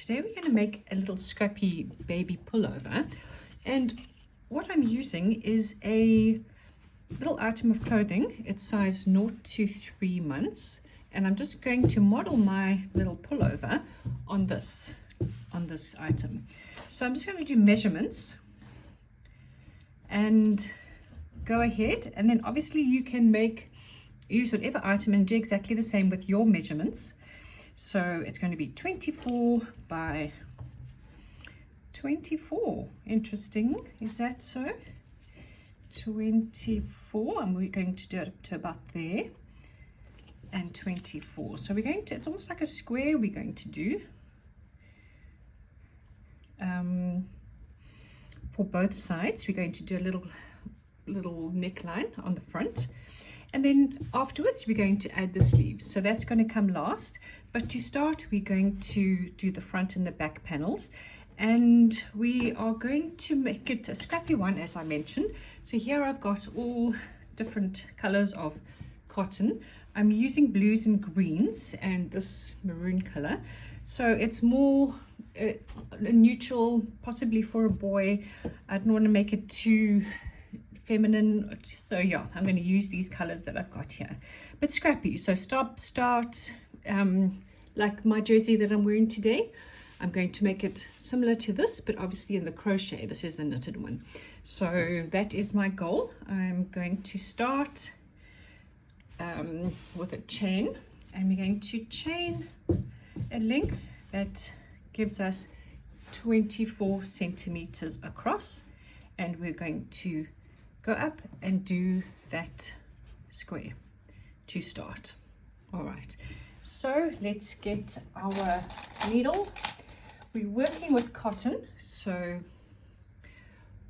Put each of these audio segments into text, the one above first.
Today we're going to make a little scrappy baby pullover, and what I'm using is a little item of clothing. It's size 0 to 3 months, and I'm just going to model my little pullover on this item. So I'm just going to do measurements and go ahead, and then obviously you can use whatever item and do exactly the same with your measurements. So it's going to be 24 by 24. Interesting, is that so? 24, and we're going to do it up to about there, and 24. So we're going to, it's almost like a square we're going to do for both sides. We're going to do a little neckline on the front, and then afterwards we're going to add the sleeves. So that's going to come last, but to start we're going to do the front and the back panels, and we are going to make it a scrappy one, as I mentioned. So here I've got all different colors of cotton. I'm using blues and greens and this maroon color, so it's more a neutral, possibly for a boy. I don't want to make it too feminine, so yeah, I'm going to use these colors that I've got here, but scrappy. So start like my jersey that I'm wearing today. I'm going to make it similar to this, but obviously in the crochet. This is the knitted one. So that is my goal. I'm going to start with a chain, and we're going to chain a length that gives us 24 centimeters across, and we're going to go up and do that square to start. All right, so let's get our needle. We're working with cotton, so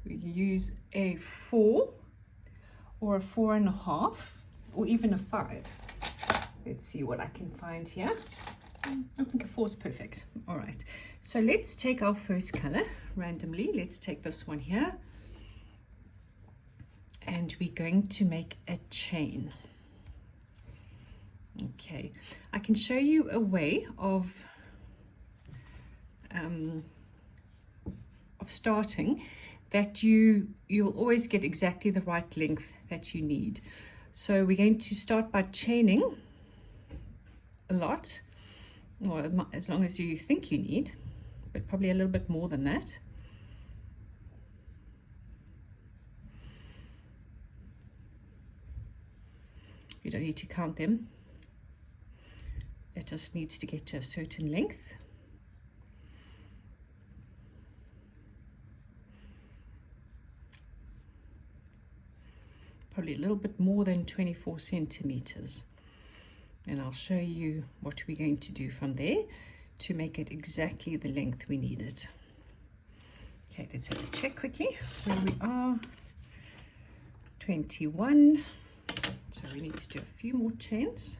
we use a 4 or a 4.5 or even a 5. Let's see what I can find here. I think a 4 is perfect. All right, so let's take our first color randomly. Let's take this one here, and we're going to make a chain. Okay, I can show you a way of starting that you'll always get exactly the right length that you need. So we're going to start by chaining a lot, or as long as you think you need, but probably a little bit more than that. You don't need to count them. It just needs to get to a certain length. Probably a little bit more than 24 centimeters. And I'll show you what we're going to do from there to make it exactly the length we need it. Okay, let's have a check quickly where we are. 21. So we need to do a few more chains.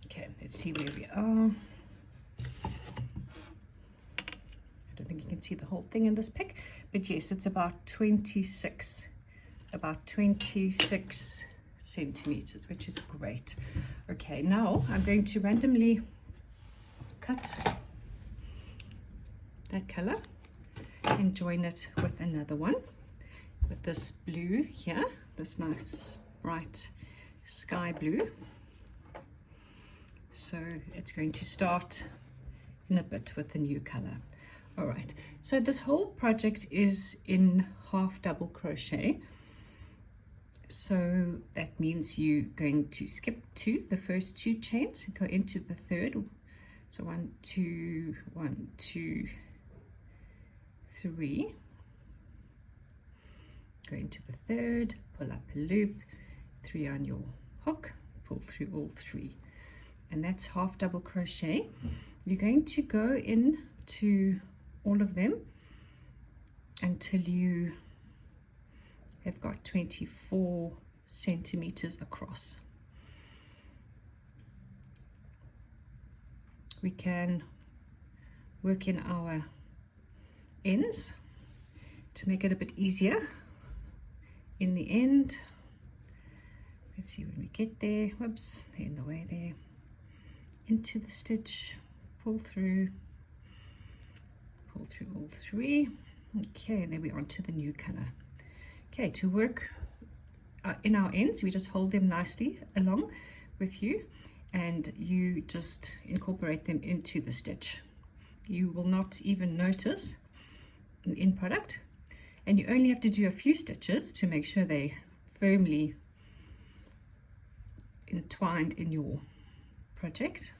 Okay, let's see where we are. I don't think you can see the whole thing in this pic, but yes, it's about 26 centimeters, which is great. Okay, now I'm going to randomly cut that color and join it with another one with this blue here, this nice bright sky blue. So it's going to start in a bit with the new color. All right, so this whole project is in half double crochet. So that means you're going to skip the first 2 chains and go into the third. So 1, 2, 1, 2, 3. Go into the third, pull up a loop, 3 on your hook, pull through all 3. And that's half double crochet. You're going to go into all of them until you have got 24 centimeters across. We can work in our ends to make it a bit easier in the end. Let's see when we get there. Whoops, they're in the way there. Into the stitch, pull through all three. Okay, then we're on to the new color. Okay, to work in our ends, we just hold them nicely along with you, and you just incorporate them into the stitch. You will not even notice the end product, and you only have to do a few stitches to make sure they firmly entwined in your project.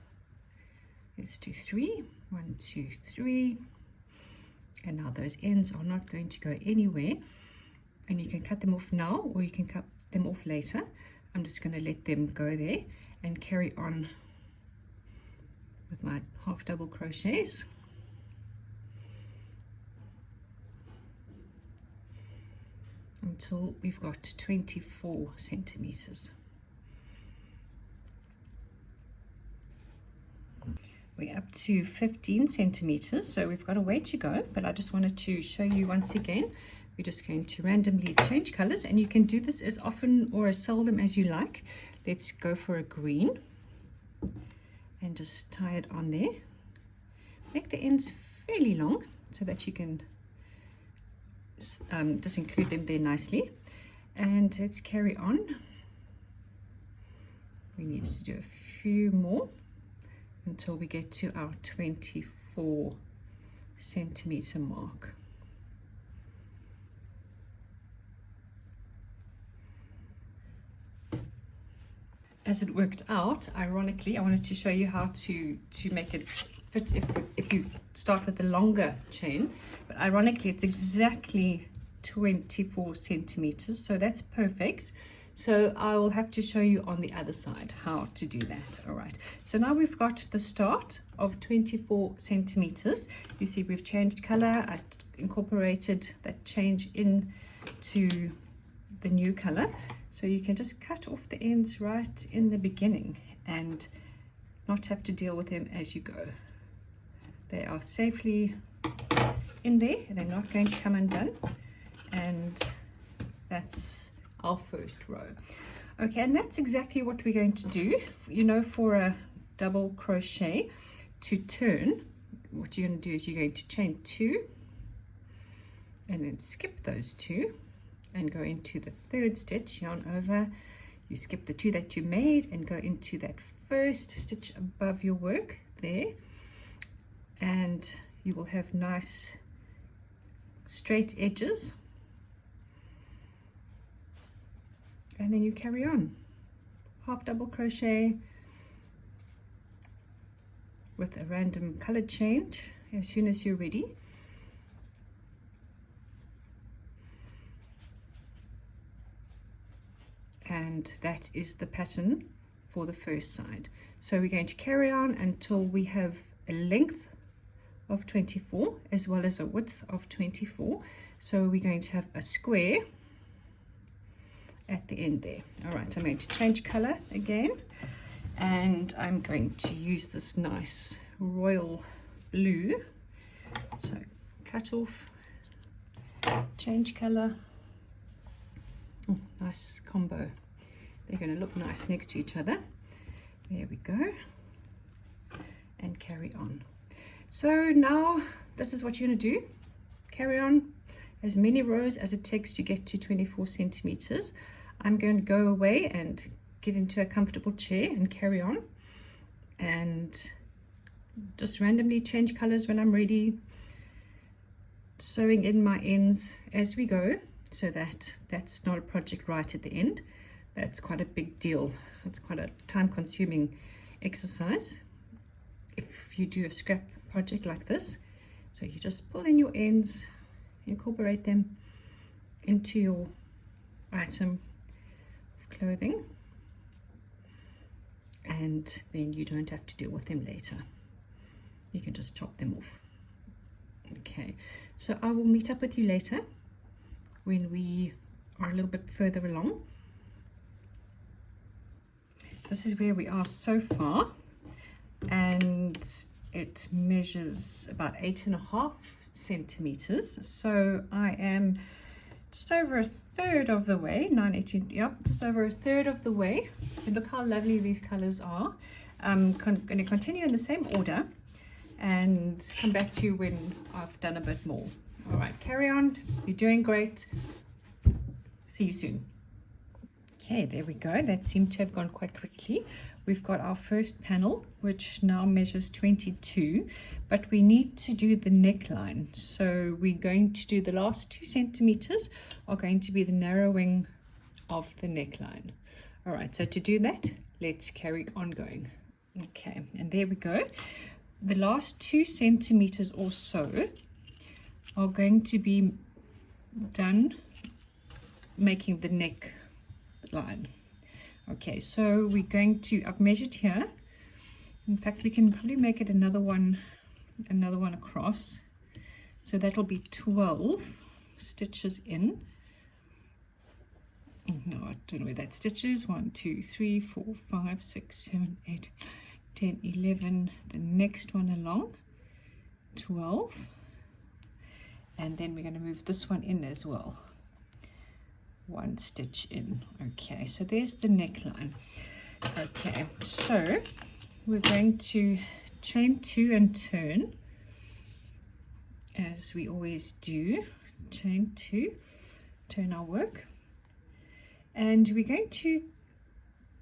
Let's do 3. 1, 2, 3. And now those ends are not going to go anywhere, and you can cut them off now or you can cut them off later. I'm just going to let them go there and carry on with my half double crochets. Until we've got 24 centimeters. We're up to 15 centimeters, so we've got a way to go, but I just wanted to show you once again. We're just going to randomly change colors, and you can do this as often or as seldom as you like. Let's go for a green and just tie it on there. Make the ends fairly long so that you can just include them there nicely. And let's carry on. We need to do a few more until we get to our 24 centimeter mark. As it worked out, ironically, I wanted to show you how to make it fit if you start with the longer chain, but ironically it's exactly 24 centimeters, so that's perfect. So I will have to show you on the other side how to do that. All right, so now we've got the start of 24 centimeters. You see we've changed color. I incorporated that change into the new color, so you can just cut off the ends right in the beginning and not have to deal with them as you go. They are safely in there and they're not going to come undone, and that's our first row. Okay, and that's exactly what we're going to do. You know, for a double crochet to turn, what you're going to do is you're going to chain 2 and then skip those 2 and go into the third stitch, yarn over, you skip the 2 that you made and go into that first stitch above your work there, and you will have nice straight edges. And then you carry on, half double crochet with a random color change as soon as you're ready. And that is the pattern for the first side. So we're going to carry on until we have a length of 24 as well as a width of 24. So we're going to have a square at the end there. All right, so I'm going to change color again, and I'm going to use this nice royal blue. So cut off, change color. Oh, nice combo. They're going to look nice next to each other. There we go, and carry on. So now this is what you're going to do. Carry on as many rows as it takes to get to 24 centimeters. I'm going to go away and get into a comfortable chair and carry on, and just randomly change colors when I'm ready, sewing in my ends as we go, so that that's not a project right at the end. That's quite a big deal. It's quite a time-consuming exercise if you do a scrap project like this. So you just pull in your ends, incorporate them into your item of clothing, and then you don't have to deal with them later. You can just chop them off. Okay, so I will meet up with you later when we are a little bit further along. This is where we are so far, and it measures about 8.5 centimeters. So I am just over a third of the way, 918, yep, just over a third of the way. And look how lovely these colors are. I'm going to continue in the same order and come back to you when I've done a bit more. All right, carry on. You're doing great. See you soon. Okay, there we go. That seemed to have gone quite quickly. We've got our first panel, which now measures 22, but we need to do the neckline. So we're going to do the last 2 centimeters are going to be the narrowing of the neckline. All right, so to do that, let's carry on going. Okay, and there we go. The last 2 centimeters or so are going to be done making the neck line. Okay, so we're going to, I've measured here. In fact, we can probably make it another one across. So that'll be 12 stitches in. No, I don't know where that stitch is. 1, 2, 3, 4, 5, 6, 7, 8, 10, 11. The next one along, 12. And then we're going to move this one in as well. 1 stitch in. Okay, so there's the neckline. Okay, so we're going to chain 2 and turn, as we always do. Chain 2, turn our work, and we're going to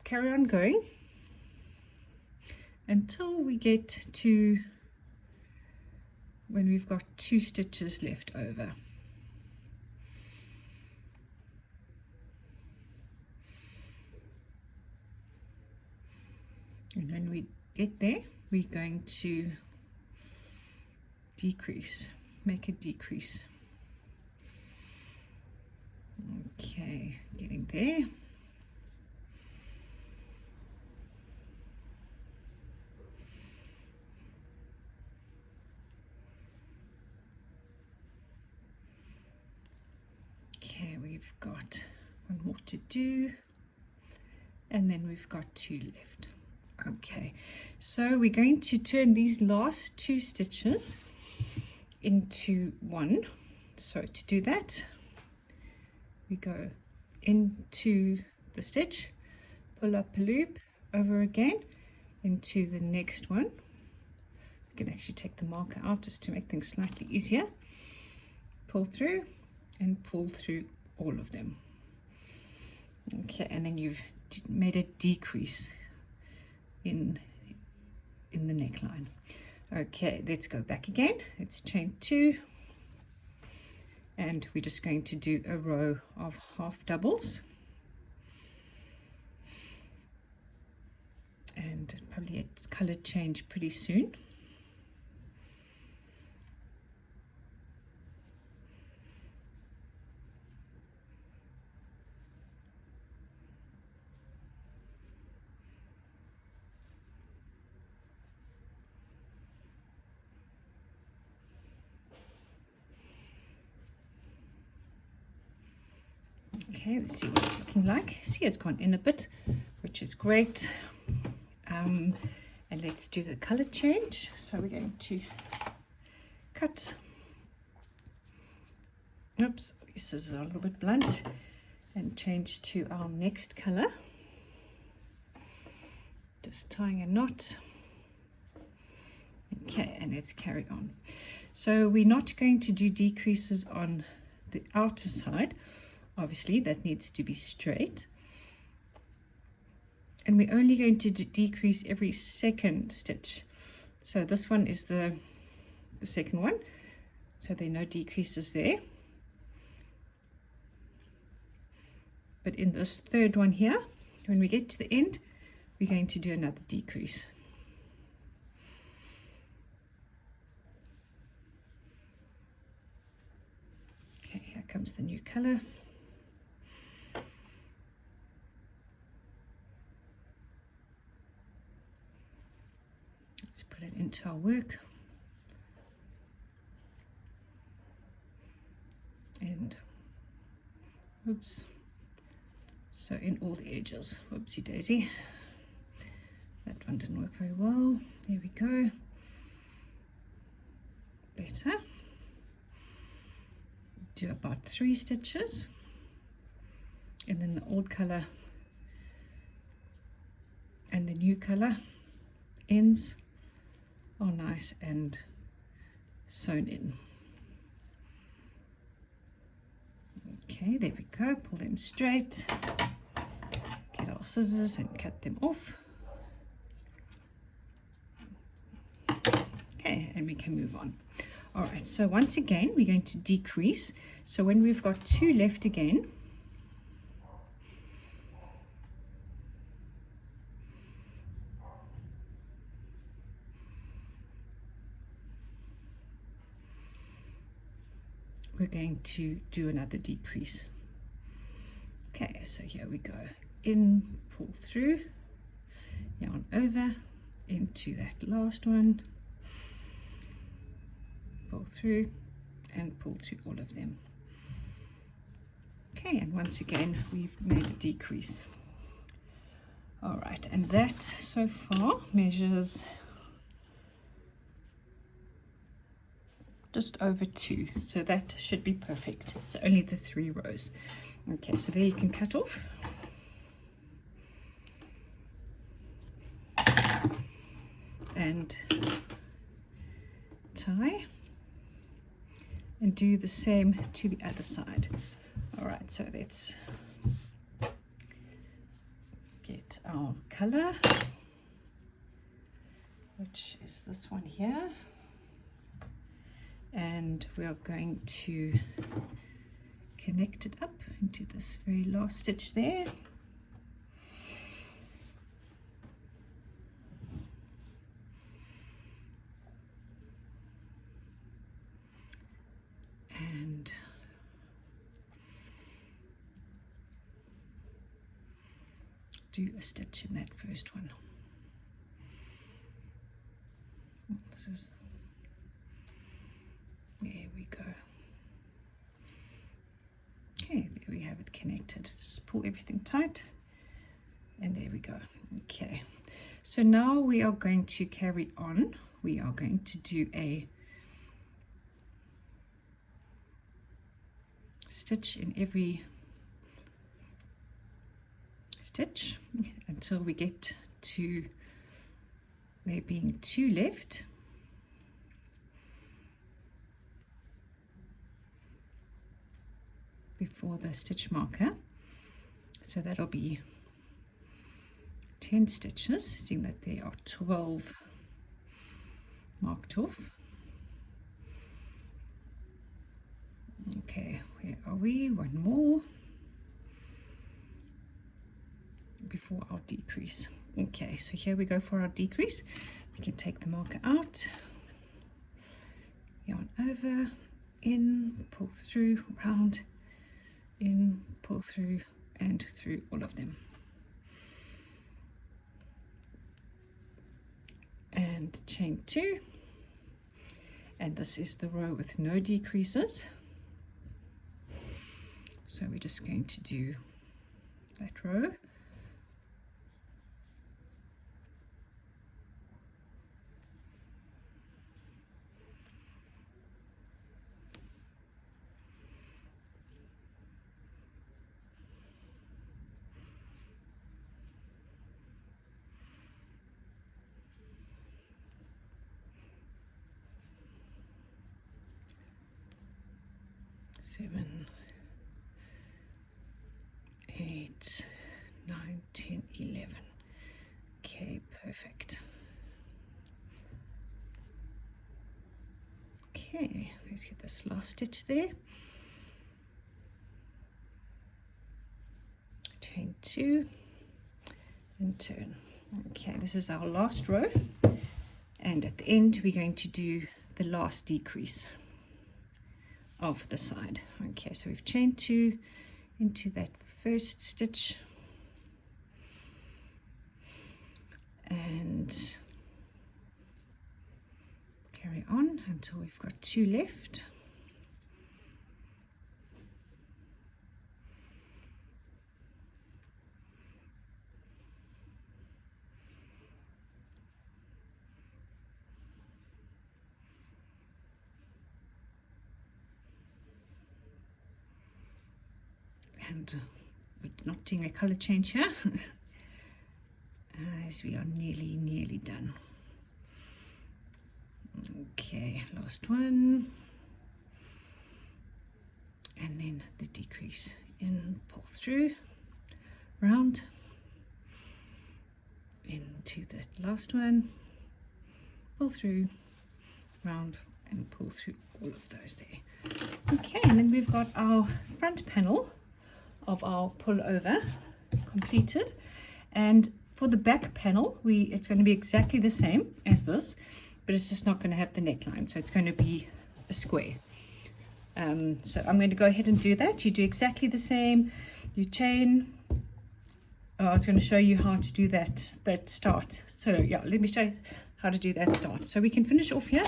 carry on going until we get to when we've got 2 stitches left over. And when we get there, we're going to decrease, make a decrease. Okay, getting there. Okay, we've got 1 more to do, and then we've got 2 left. Okay, so we're going to turn these last 2 stitches into 1. So to do that, we go into the stitch, pull up a loop, over again into the next one. You can actually take the marker out just to make things slightly easier. Pull through and pull through all of them. Okay, and then you've made a decrease in the neckline. Okay, let's go back again. Let's chain 2, and we're just going to do a row of half doubles, and probably a color change pretty soon. Okay, let's see what it's looking like. See, it's gone in a bit, which is great. And let's do the color change. So we're going to cut. Oops, this is a little bit blunt. And change to our next color. Just tying a knot. Okay, and let's carry on. So we're not going to do decreases on the outer side. Obviously, that needs to be straight. And we're only going to decrease every 2nd stitch. So this one is the second one. So there are no decreases there. But in this 3rd one here, when we get to the end, we're going to do another decrease. Okay, here comes the new color. Let's put it into our work. And oops. So in all the edges, whoopsie daisy. That one didn't work very well. There we go. Better. do about 3 stitches, and then the old color and the new color ends are nice and sewn in. Okay, there we go. Pull them straight, get our scissors and cut them off. Okay, and we can move on. All right, so once again we're going to decrease. So when we've got 2 left again, we're going to do another decrease. Okay, so here we go. In, pull through, yarn over into that last one, pull through and pull through all of them. Okay, and once again we've made a decrease. All right, and that so far measures just over 2, so that should be perfect. It's only the 3 rows. Okay, so there you can cut off. And tie. And do the same to the other side. All right, so let's get our color, which is this one here. And we are going to connect it up into this very last stitch there. And do a stitch in that first one. This is, there we go. Okay, there we have it connected. Just pull everything tight, and there we go. Okay, so now we are going to carry on. We are going to do a stitch in every stitch until we get to there being 2 left. Before the stitch marker, so that'll be 10 stitches, seeing that there are 12 marked off. Okay, where are we? One more before our decrease. Okay, so here we go for our decrease. We can take the marker out, yarn over, in, pull through, round, in, pull through, and through all of them. And chain 2, and this is the row with no decreases. So we're just going to do that row. Seven, 8, 9, 10, 11. Okay, perfect. Okay, let's get this last stitch there. Chain 2 and turn. Okay, this is our last row, and at the end we're going to do the last decrease of the side. Okay, so we've chained 2 into that first stitch and carry on until we've got 2 left. And we're not doing a color change here as we are nearly done. Okay, last one, and then the decrease in, pull through, round into the last one, pull through, round, and pull through all of those there. Okay, and then we've got our front panel of our pullover completed, and for the back panel it's going to be exactly the same as this, but it's just not going to have the neckline, so it's going to be a square. So I'm going to go ahead and do that. You do exactly the same. You chain. I was going to show you how to do that start. So yeah, let me show you how to do that start. So we can finish off here,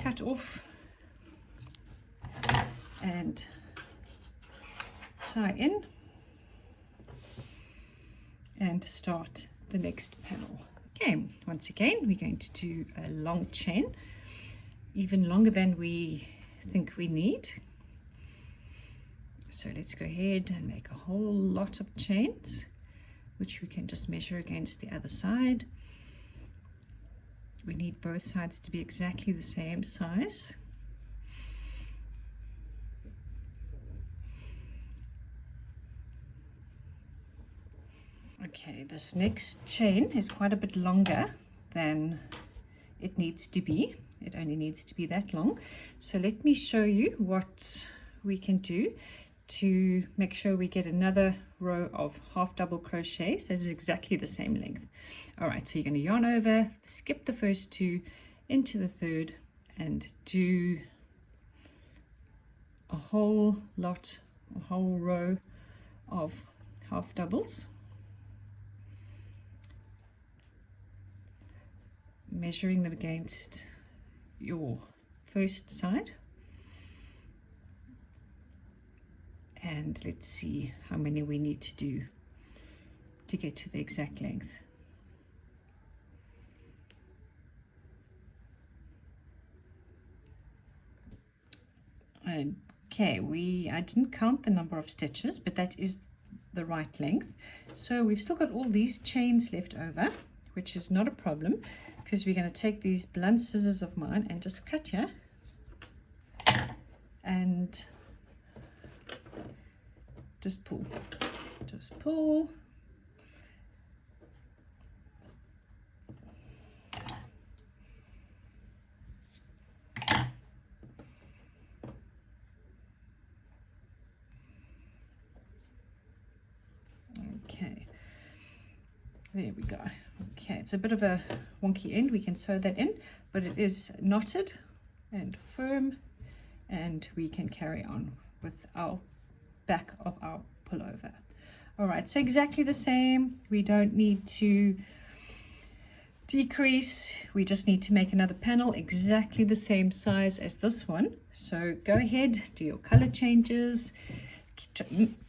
cut off and tie in and start the next panel. Okay, once again we're going to do a long chain, even longer than we think we need. So let's go ahead and make a whole lot of chains, which we can just measure against the other side. We need both sides to be exactly the same size. Okay, this next chain is quite a bit longer than it needs to be. It only needs to be that long. So let me show you what we can do to make sure we get another row of half double crochets that is exactly the same length. All right, so you're going to yarn over, skip the first two into the third, and do a whole row of half doubles, measuring them against your first side. And let's see how many we need to do to get to the exact length. Okay, I didn't count the number of stitches, but that is the right length. So we've still got all these chains left over, which is not a problem, because we're going to take these blunt scissors of mine and just cut here and just pull. Okay, there we go. Okay, it's a bit of a wonky end. We can sew that in, but it is knotted and firm, and we can carry on with our back of our pullover. All right, so exactly the same. We don't need to decrease. We just need to make another panel exactly the same size as this one. So go ahead, do your color changes,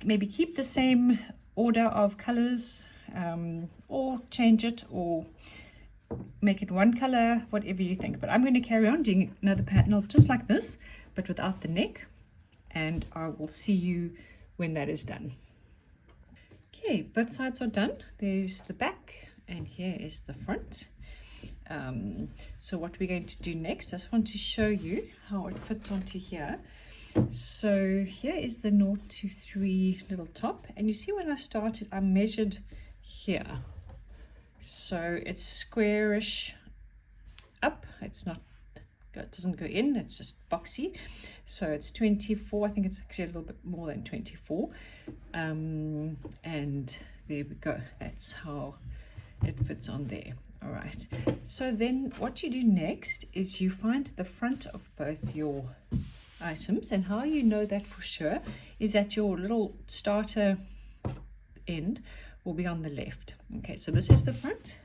maybe keep the same order of colors, or change it, or make it one color, whatever you think. But I'm going to carry on doing another panel just like this, but without the neck, and I will see you when that is done. Okay, both sides are done. There's the back and here is the front. So what we're going to do next, I just want to show you how it fits onto here. So here is the 0 to 3 little top, and you see when I started I measured here, so it's squarish up, it's not, it doesn't go in, it's just boxy. So it's 24, I think it's actually a little bit more than 24, and there we go, that's how it fits on there. All right, so then what you do next is you find the front of both your items, and how you know that for sure is that your little starter end will be on the left. Okay, so this is the front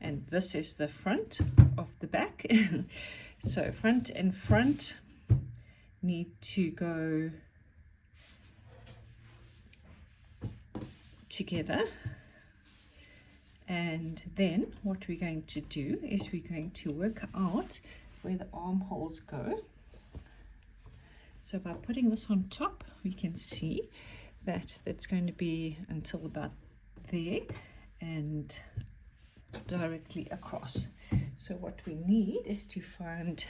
and this is the front of the back. So front and front need to go together, and then what we're going to do is we're going to work out where the armholes go. So by putting this on top we can see that that's going to be until about there and directly across. So what we need is to find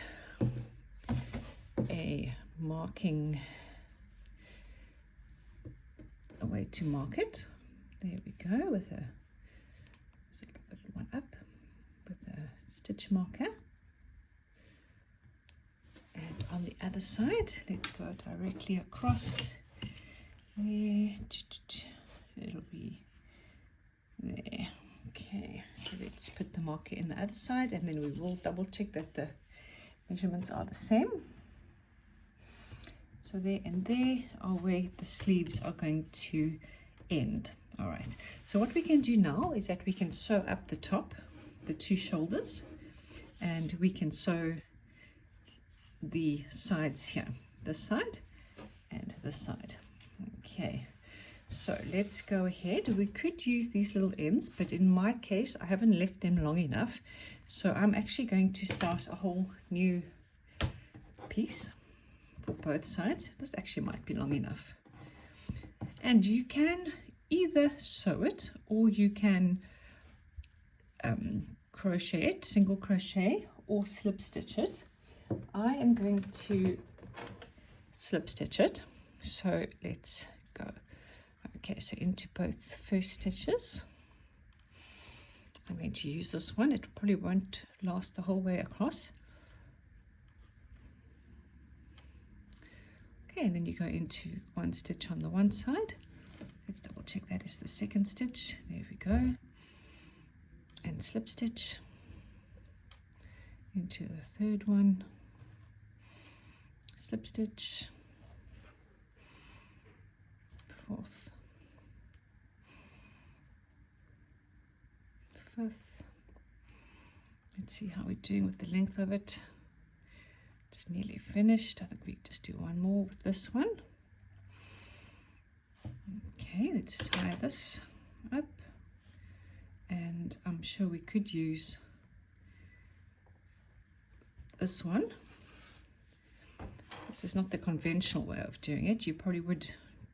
a way to mark it. There we go, with a little one up with a stitch marker. And on the other side, let's go directly across there. It'll be there. Okay, so let's put the marker in the other side, and then we will double check that the measurements are the same. So there and there are where the sleeves are going to end. All right, so what we can do now is that we can sew up the top, the two shoulders, and we can sew the sides here, this side and this side. Okay, so let's go ahead. We could use these little ends, but in my case I haven't left them long enough, so I'm actually going to start a whole new piece for both sides. This actually might be long enough, and you can either sew it or you can crochet it, single crochet, or slip stitch it. I am going to slip stitch it, so let's go. Okay, so into both first stitches. I'm going to use this one. It probably won't last the whole way across. Okay, and then you go into one stitch on the one side. Let's double check that is the second stitch. There we go. And slip stitch into the third one. Slip stitch, fourth, fifth. Let's see how we're doing with the length of it. It's nearly finished. I think we just do one more with this one. Okay, let's tie this up, and I'm sure we could use this one. This is not the conventional way of doing it. You probably would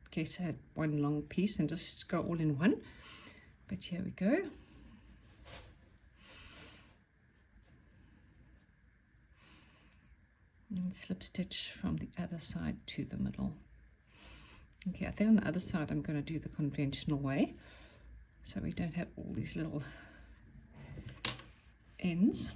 get one long piece and just go all in one, but here we go. And slip stitch from the other side to the middle. Okay, I think on the other side I'm going to do the conventional way, so we don't have all these little ends.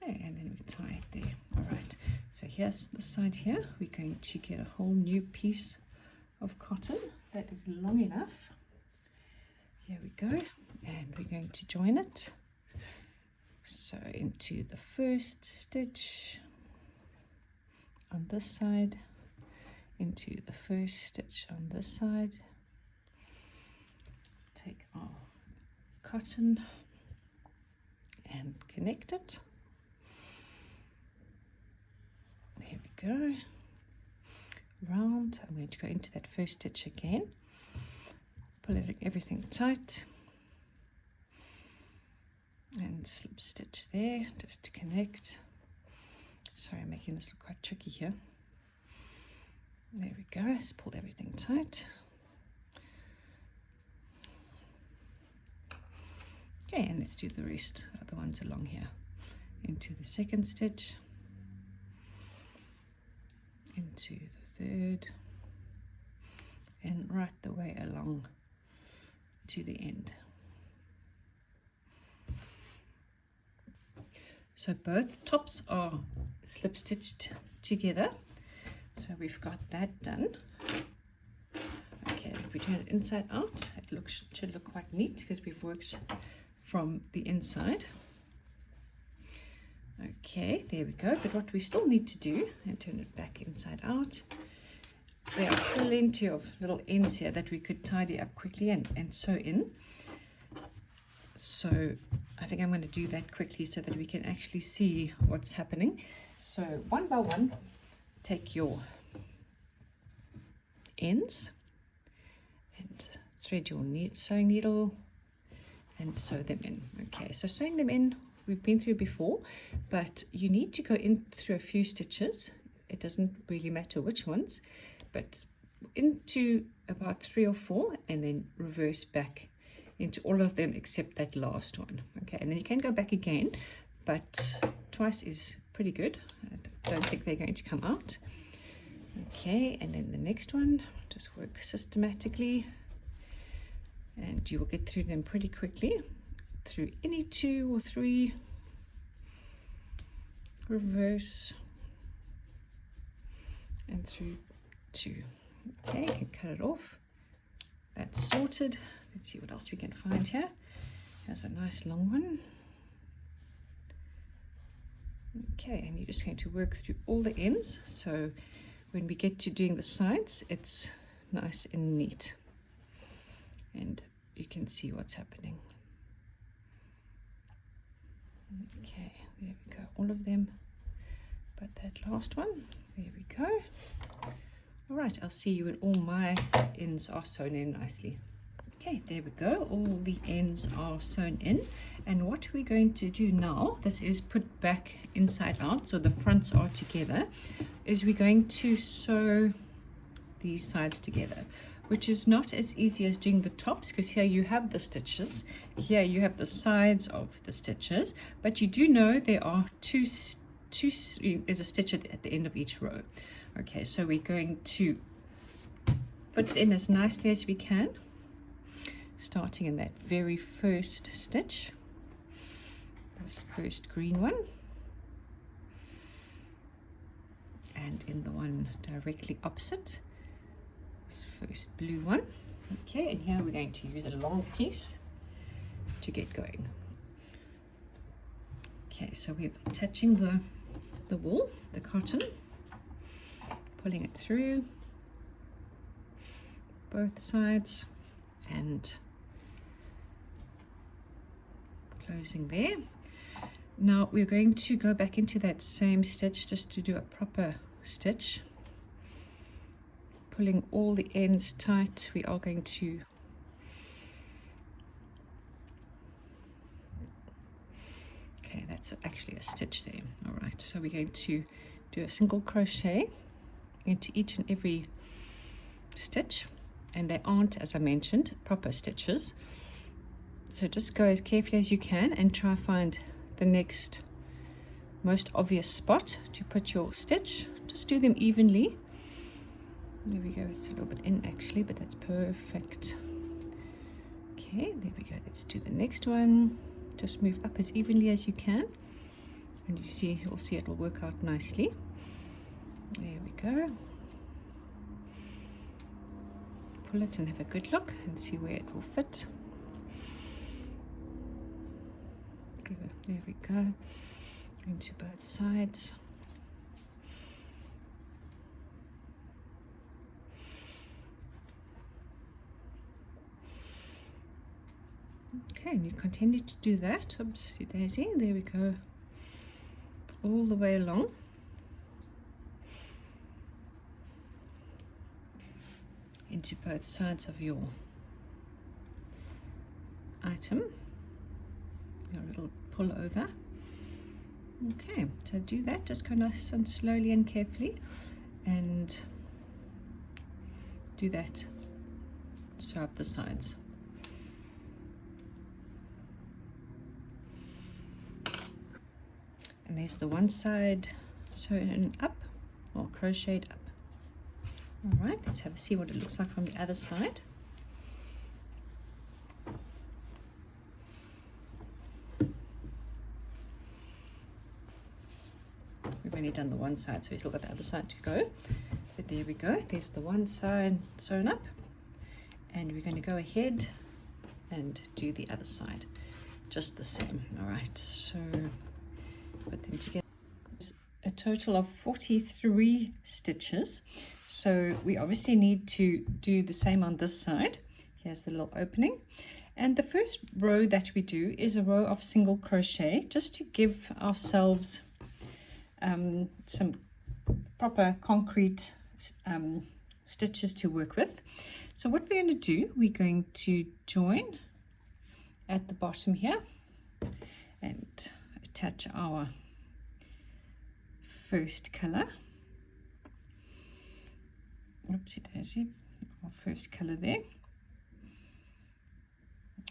Okay, and then we tie it there. All right, so here's the side here. We're going to get a whole new piece of cotton that is long enough. Here we go, and we're going to join it. So into the first stitch on this side, into the first stitch on this side. Take our cotton and connect it. There we go. Round. I'm going to go into that first stitch again. Pull everything tight. And slip stitch there just to connect. Sorry, I'm making this look quite tricky here. There we go. Let's pull everything tight. Okay, and let's do the rest. The other ones along here. Into the second stitch. Into the third. And right the way along to the end. So both tops are slip stitched together. So we've got that done. Okay, if we turn it inside out, it should look quite neat because we've worked from the inside. Okay, there we go. But what we still need to do, and turn it back inside out, there are plenty of little ends here that we could tidy up quickly and sew in. So I think I'm going to do that quickly so that we can actually see what's happening. So one by one, take your ends and thread your sewing needle and sew them in. Okay, so sewing them in, we've been through before, but you need to go in through a few stitches it doesn't really matter which ones, but into about 3 or 4 and then reverse back into all of them except that last one. Okay, and then you can go back again, but twice is pretty good. I don't think they're going to come out. Okay, and then the next one, just work systematically and you will get through them pretty quickly. Through any 2 or 3, reverse, and through 2. Okay, you can cut it off. That's sorted. Let's see what else we can find here. Here's a nice long one. Okay, and you're just going to work through all the ends, so when we get to doing the sides, it's nice and neat and you can see what's happening. Okay, there we go, all of them but that last one. There we go. All right, I'll see you when all my ends are sewn in nicely. Okay, there we go, all the ends are sewn in, and what we're going to do now, this is put back inside out so the fronts are together, is we're going to sew these sides together, which is not as easy as doing the tops, because here you have the stitches, here you have the sides of the stitches, but you do know there are there's a stitch at the end of each row. Okay, so we're going to put it in as nicely as we can, starting in that very first stitch, this first green one, and in the one directly opposite, this first blue one. Okay, and here we're going to use a long piece to get going. Okay, so we're attaching the wool, the cotton, pulling it through both sides and closing there. Now we're going to go back into that same stitch just to do a proper stitch, pulling all the ends tight. We are going to okay, that's actually a stitch there. All right, so we're going to do a single crochet into each and every stitch, and they aren't, as I mentioned, proper stitches, so just go as carefully as you can and try to find the next most obvious spot to put your stitch. Just do them evenly. There we go, it's a little bit in actually, but that's perfect. Okay, there we go, let's do the next one. Just move up as evenly as you can, and you'll see it will work out nicely. There we go. Pull it and have a good look and see where it will fit. There we go, into both sides. Okay, and you continue to do that. Oopsie daisy, there we go, all the way along. Into both sides of your item, your little pullover. Okay, so do that, just go nice and slowly and carefully, and do that, sew up the sides. And there's the one side sewn up or crocheted up. All right, let's have a see what it looks like from the other side. We've only done the one side, so we've still got the other side to go. But there we go, there's the one side sewn up, and we're going to go ahead and do the other side just the same. All right, so put them together. A total of 43 stitches, so we obviously need to do the same on this side. Here's the little opening, and the first row that we do is a row of single crochet, just to give ourselves some proper concrete stitches to work with. So what we're going to do, we're going to join at the bottom here and attach our first color, Oopsie daisy, our first color there.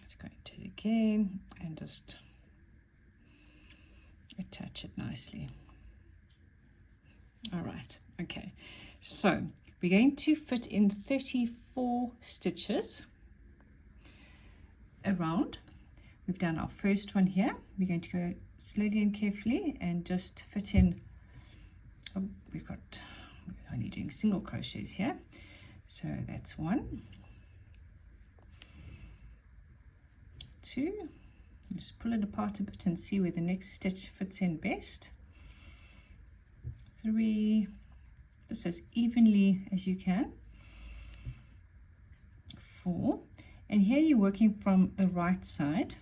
Let's go into it again and just attach it nicely. All right, okay, so we're going to fit in 34 stitches around. We've done our first one here. We're going to go slowly and carefully and just fit in. Oh, we're only doing single crochets here, so that's 1, 2. Just pull it apart a bit and see where the next stitch fits in best. 3, just as evenly as you can. 4, and here you're working from the right side,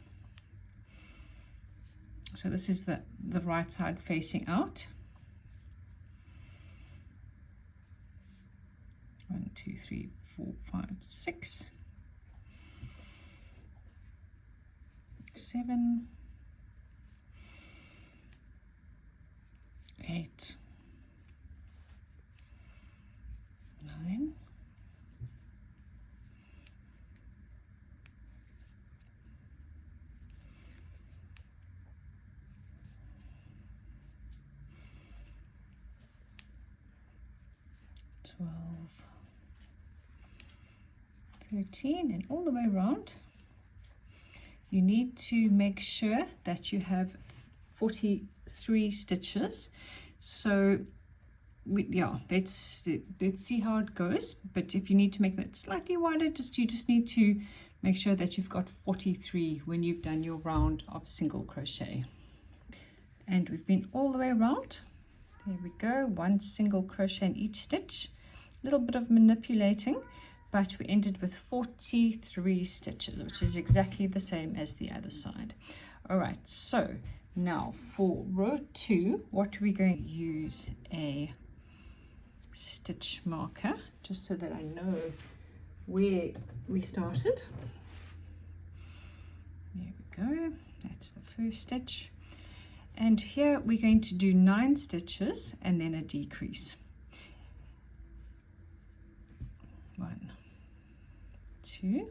so this is the right side facing out. 1, 2, 3, 4, 5, 6, 7, 8, 9, 12, 13, and all the way around. You need to make sure that you have 43 stitches. So let's see how it goes. But if you need to make that slightly wider, you just need to make sure that you've got 43 when you've done your round of single crochet. And we've been all the way around. There we go, 1 single crochet in each stitch. A little bit of manipulating, but we ended with 43 stitches, which is exactly the same as the other side. All right, so now for row 2, what we're going to use a stitch marker, just so that I know where we started. There we go, that's the first stitch. And here we're going to do 9 stitches and then a decrease. 1, 2,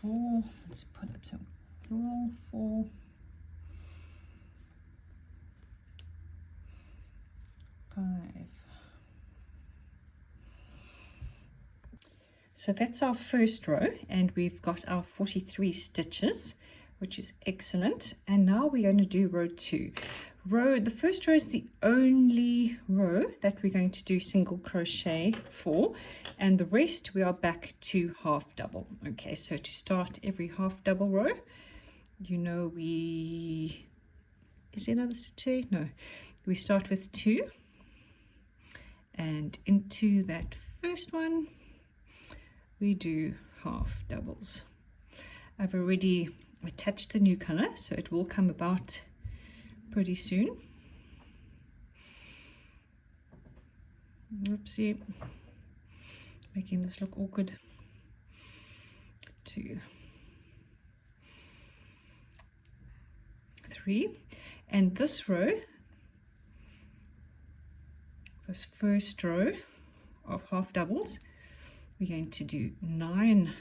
4. Let's put up some wool. 4, 5. So that's our first row, and we've got our 43 stitches, which is excellent. And now we're going to do row 2. The first row is the only row that we're going to do single crochet for, and the rest we are back to half double. Okay, so to start every half double row, is there another stitch? No, we start with 2, and into that first one we do half doubles. I've already attached the new color, so it will come about pretty soon. Oopsie, making this look awkward. 2, 3, and this row, this first row of half doubles, we're going to do 9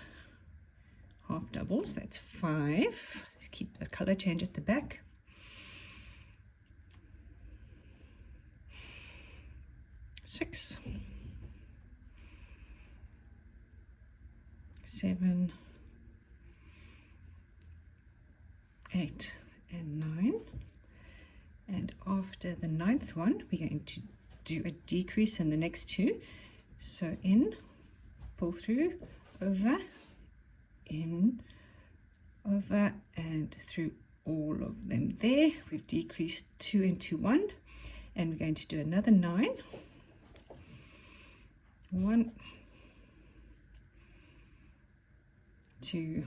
half doubles. That's 5. Let's keep the color change at the back. 6, 7, 8, and 9. And after the 9th one, we're going to do a decrease in the next 2. So in, pull through, over, in, over, and through all of them there. We've decreased 2 into 1, and we're going to do another 9. 1, 2,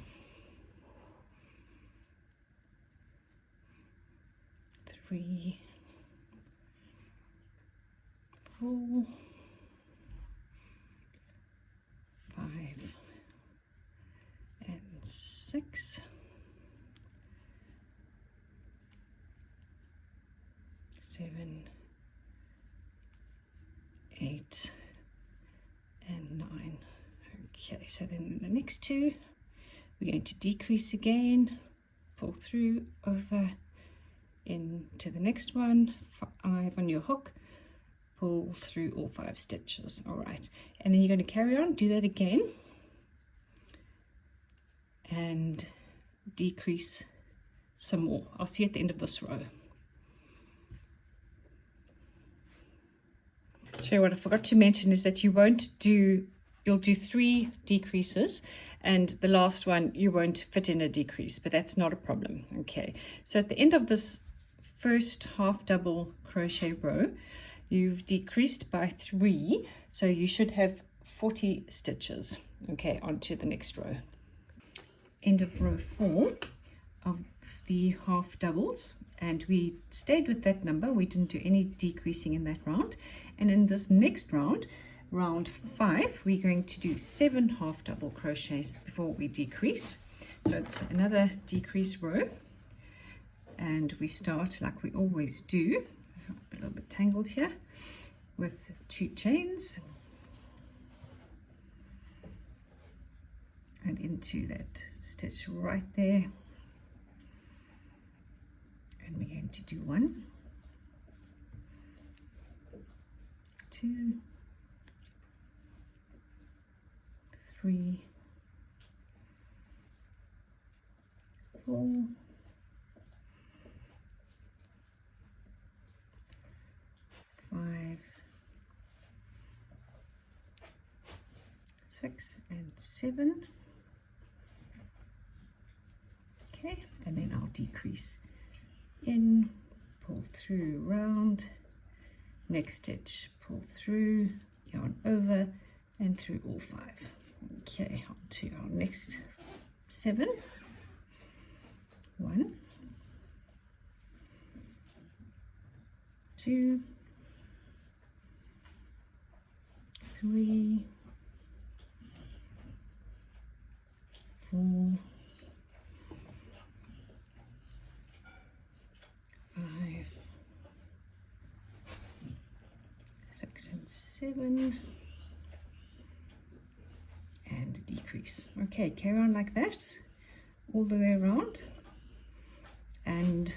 3, 4, 5, and 6, 7, 8 and 9. Okay, so then the next two we're going to decrease again, pull through, over into the next one, 5 on your hook, pull through all 5 stitches. All right, and then you're going to carry on, do that again, and decrease some more. I'll see you at the end of this row. So what I forgot to mention is that you'll do 3 decreases, and the last one you won't fit in a decrease, but that's not a problem. Okay, so at the end of this first half double crochet row, you've decreased by 3, so you should have 40 stitches. Okay, onto the next row. End of row 4 of the half doubles, and we stayed with that number. We didn't do any decreasing in that round, and in this next round, round 5, we're going to do 7 half double crochets before we decrease. So it's another decrease row, and we start like we always do, a little bit tangled here, with 2 chains and into that stitch right there, and we're going to do 1, 2, 3, 4, 5, 6 and 7. Okay, and then I'll decrease in, pull through, round, next stitch, pull through, yarn over and through all 5. Okay, on to our next 7. 1, 2, 3, 4, 5, 6 and 7, and a decrease. Okay, carry on like that all the way around, and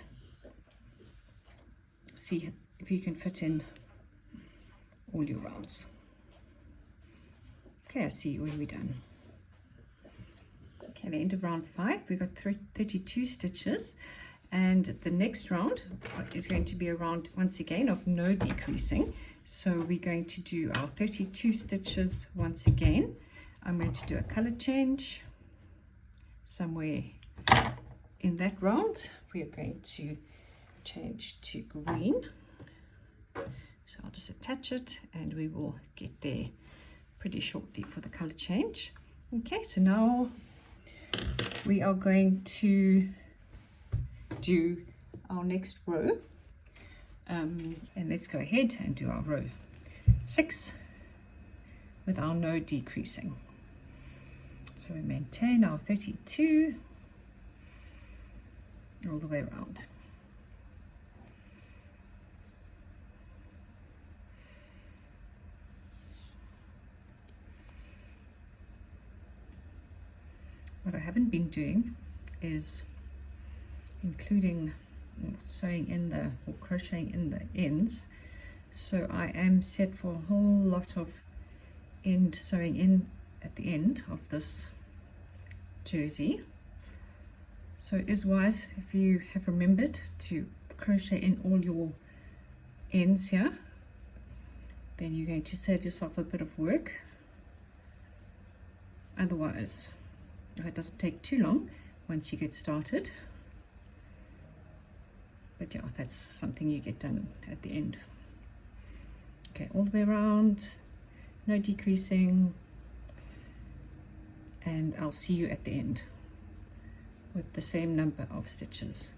see if you can fit in all your rounds. Okay, I see you when we're done. Okay, the end of round 5, we've got 32 stitches, and the next round is going to be a round once again of no decreasing. So we're going to do our 32 stitches once again. I'm going to do a color change somewhere in that round. We are going to change to green, so I'll just attach it and we will get there pretty shortly for the color change. Okay, so now we are going to do our next row, and let's go ahead and do our row 6 with our no decreasing. So we maintain our 32 all the way around. What I haven't been doing is including sewing in the, or crocheting in the ends. So I am set for a whole lot of end sewing in at the end of this jersey. So it is wise, if you have remembered to crochet in all your ends here, then you're going to save yourself a bit of work. Otherwise, it doesn't take too long once you get started. But yeah, that's something you get done at the end. Okay, all the way around, no decreasing, and I'll see you at the end with the same number of stitches.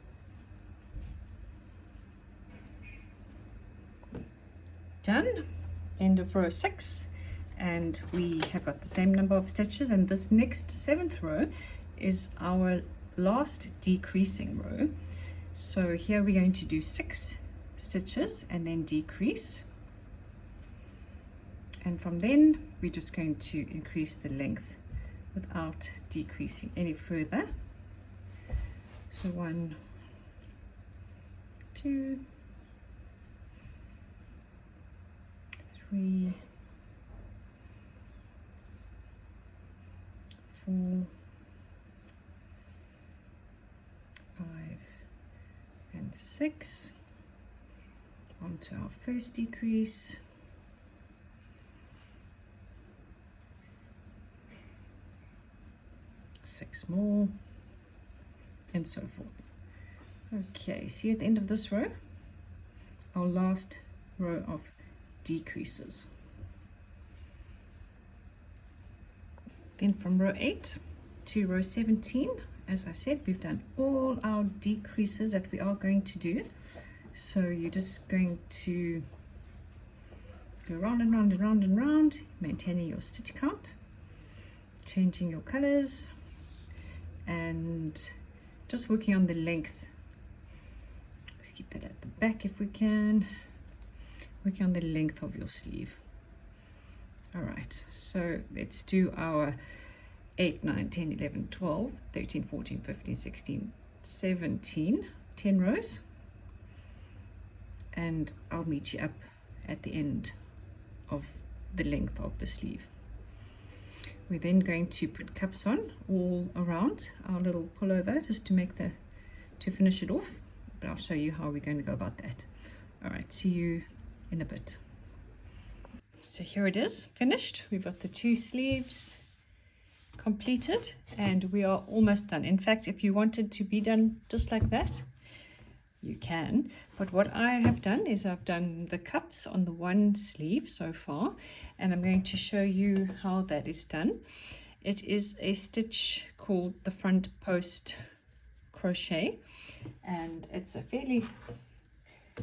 Done, end of row 6, and we have got the same number of stitches, and this next 7th row is our last decreasing row. So here we're going to do 6 stitches and then decrease, and from then we're just going to increase the length without decreasing any further. So 1, 2, 3, 4, 5 and 6. Onto our first decrease, six more, and so forth. Okay, see at the end of this row, our last row of decreases. Then from row 8 to row 17, as I said, we've done all our decreases that we are going to do. So you're just going to go round and round and round and round, maintaining your stitch count, changing your colors, and just working on the length. Let's keep that at the back if we can. Working on the length of your sleeve. All right, so let's do our 8, 9, 10, 11, 12, 13, 14, 15, 16, 17, 10 rows. And I'll meet you up at the end of the length of the sleeve. We're then going to put cups on all around our little pullover just to finish it off, but I'll show you how we're going to go about that. All right, see you in a bit. So here it is, finished. We've got the 2 sleeves completed and we are almost done. In fact, if you wanted to be done just like that, you can, but what I have done is I've done the cups on the one sleeve so far, and I'm going to show you how that is done. It is a stitch called the front post crochet, and it's a fairly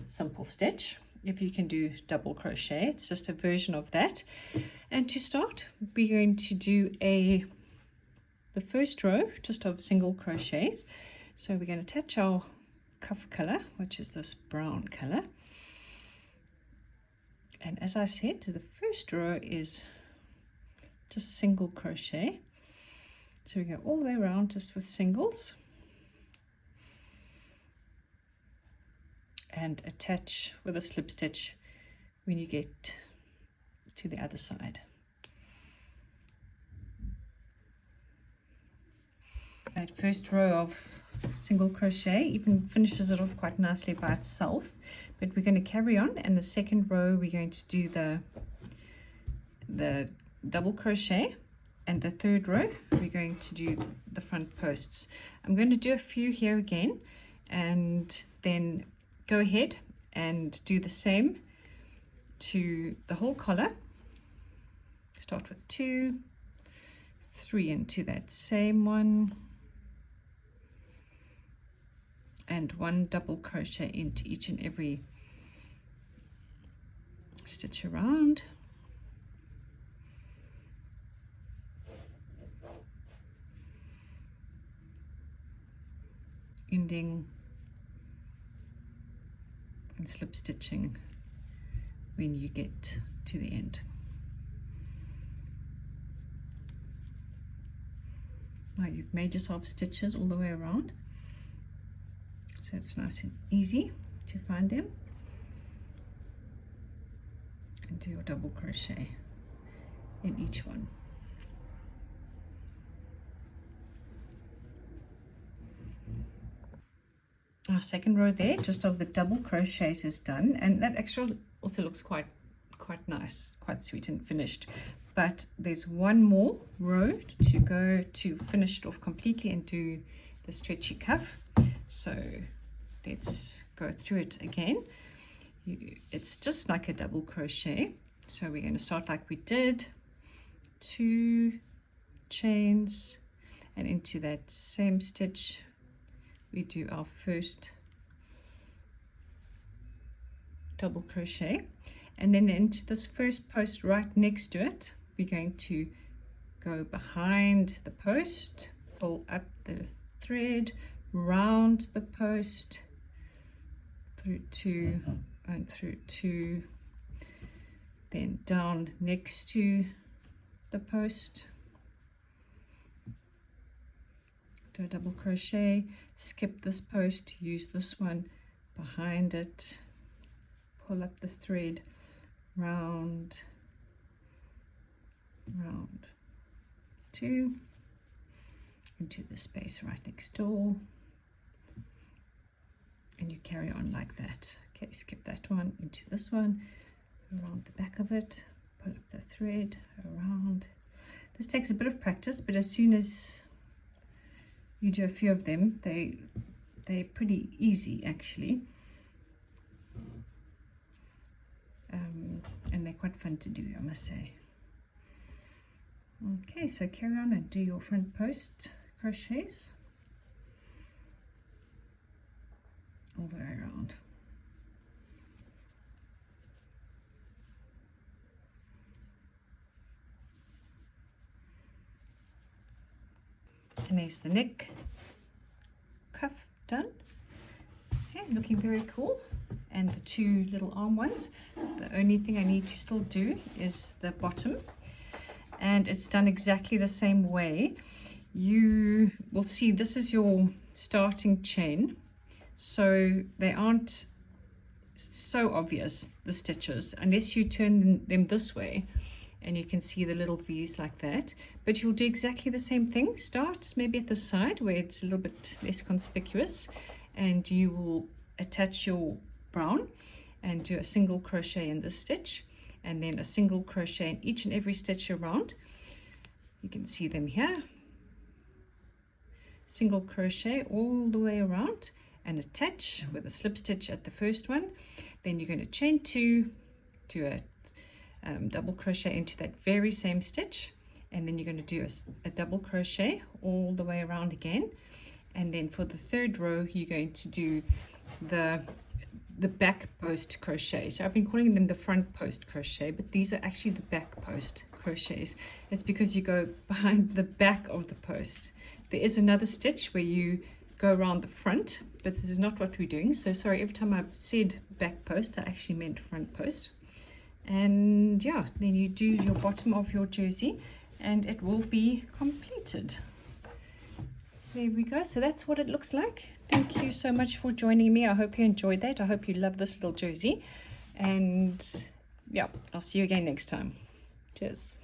simple stitch. If you can do double crochet, it's just a version of that. And to start, we're going to do the first row just of single crochets. So we're going to attach our cuff color, which is this brown color, and as I said, the first row is just single crochet, so we go all the way around just with singles and attach with a slip stitch when you get to the other side. That first row of single crochet even finishes it off quite nicely by itself, but we're going to carry on, and the second row we're going to do the double crochet, and the third row we're going to do the front posts. I'm going to do a few here again and then go ahead and do the same to the whole collar. Start with 2, 3 into that same one, and 1 double crochet into each and every stitch around. Ending and slip stitching when you get to the end. Now you've made yourself stitches all the way around, so it's nice and easy to find them, and do your double crochet in each one. Our second row there, just of the double crochets, is done, and that actually also looks quite nice, quite sweet and finished. But there's one more row to go to finish it off completely and do the stretchy cuff. So let's go through it again. It's just like a double crochet, so we're going to start like we did, 2 chains, and into that same stitch we do our first double crochet, and then into this first post right next to it we're going to go behind the post, pull up the thread, round the post, through 2 and through 2, then down next to the post, do a double crochet, skip this post, use this one behind it, pull up the thread, round, round 2 into the space right next door, and you carry on like that. Okay, skip that one into this one, around the back of it, pull up the thread, around. This takes a bit of practice, but as soon as you do a few of them, they're pretty easy actually, and they're quite fun to do, I must say. Okay, so carry on and do your front post crochets all the way around. And there's the neck cuff done. Okay, looking very cool. And the 2 little arm ones. The only thing I need to still do is the bottom, and it's done exactly the same way. You will see this is your starting chain, so they aren't so obvious, the stitches, unless you turn them this way, and you can see the little V's like that. But you'll do exactly the same thing. Start maybe at the side where it's a little bit less conspicuous, and you will attach your brown and do a single crochet in this stitch, and then a single crochet in each and every stitch around. You can see them here. Single crochet all the way around and attach with a slip stitch at the first one. Then you're going to chain 2, do a double crochet into that very same stitch, and then you're going to do a double crochet all the way around again. And then for the 3rd row, you're going to do the back post crochet. So I've been calling them the front post crochet, but these are actually the back post crochets. It's because you go behind the back of the post. There is another stitch where you go around the front, but this is not what we're doing. So sorry, every time I said back post, I actually meant front post. And yeah, then you do your bottom of your jersey and it will be completed. There we go. So that's what it looks like. Thank you so much for joining me. I hope you enjoyed that. I hope you love this little jersey. And yeah, I'll see you again next time. Cheers.